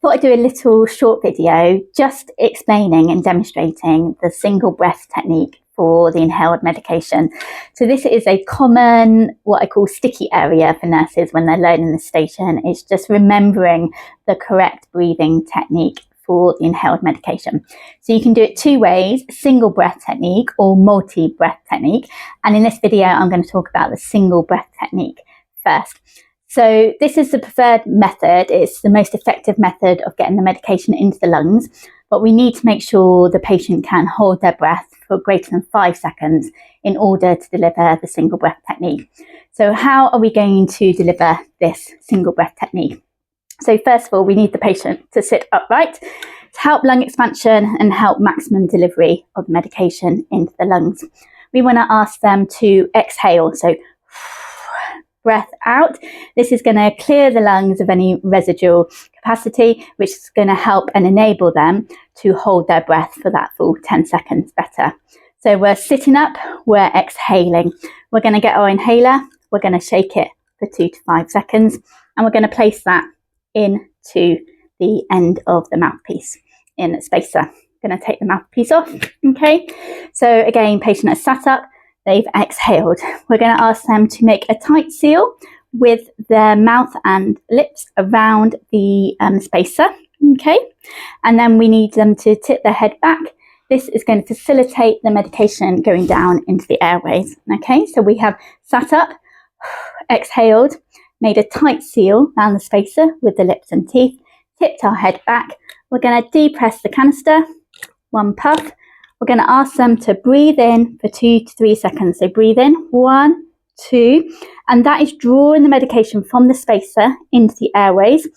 thought I'd do a little short video just explaining and demonstrating the single breath technique for the inhaled medication. So this is a common, what I call sticky area for nurses when they're learning the station. It's just remembering the correct breathing technique for the inhaled medication. So you can do it two ways, single breath technique or multi-breath technique. And in this video, I'm going to talk about the single breath technique first. So this is the preferred method. It's the most effective method of getting the medication into the lungs, but we need to make sure the patient can hold their breath for greater than 5 seconds in order to deliver the single breath technique. So how are we going to deliver this single breath technique? So first of all, we need the patient to sit upright to help lung expansion and help maximum delivery of the medication into the lungs. We want to ask them to exhale, so breath out. This is going to clear the lungs of any residual capacity, which is going to help and enable them to hold their breath for that full 10 seconds better. So we're sitting up, we're exhaling. We're going to get our inhaler, we're going to shake it for 2 to 5 seconds, and we're going to place that into the end of the mouthpiece in the spacer. I'm going to take the mouthpiece off, okay? So again, patient has sat up, they've exhaled. We're going to ask them to make a tight seal with their mouth and lips around the spacer, okay? And then we need them to tip their head back. This is going to facilitate the medication going down into the airways, okay? So we have sat up, exhaled, made a tight seal around the spacer with the lips and teeth, tipped our head back. We're going to depress the canister, 1 puff. We're going to ask them to breathe in for 2 to 3 seconds. So breathe in, 1, 2, and that is drawing the medication from the spacer into the airways.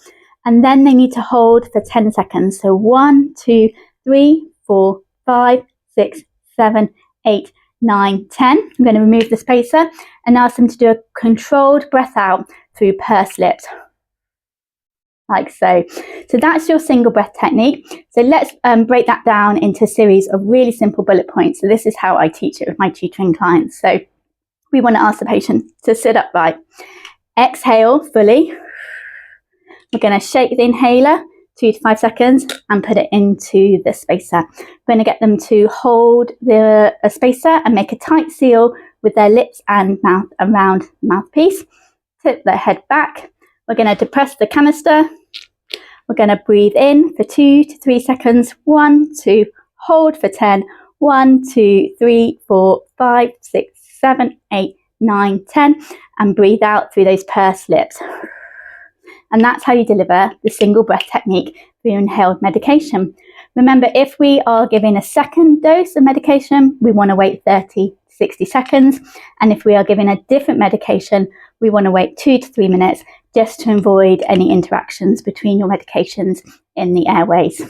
And then they need to hold for 10 seconds. So 1, 2, 3, 4, 5, 6, 7, 8, 9, 10. I'm going to remove the spacer and ask them to do a controlled breath out through pursed lips, like so. So that's your single breath technique. So let's break that down into a series of really simple bullet points. So this is how I teach it with my tutoring clients. So we want to ask the patient to sit upright, exhale fully. We're going to shake the inhaler 2 to 5 seconds and put it into the spacer. We're going to get them to hold the spacer and make a tight seal with their lips and mouth around the mouthpiece. Tip their head back. We're going to depress the canister. We're going to breathe in for 2 to 3 seconds. 1, 2, hold for 10. 1, 2, 3, 4, 5, 6, 7, 8, 9, 10. And breathe out through those pursed lips. And that's how you deliver the single breath technique for your inhaled medication. Remember, if we are giving a second dose of medication, we want to wait 30 to 60 seconds. And if we are giving a different medication, we want to wait 2 to 3 minutes just to avoid any interactions between your medications in the airways.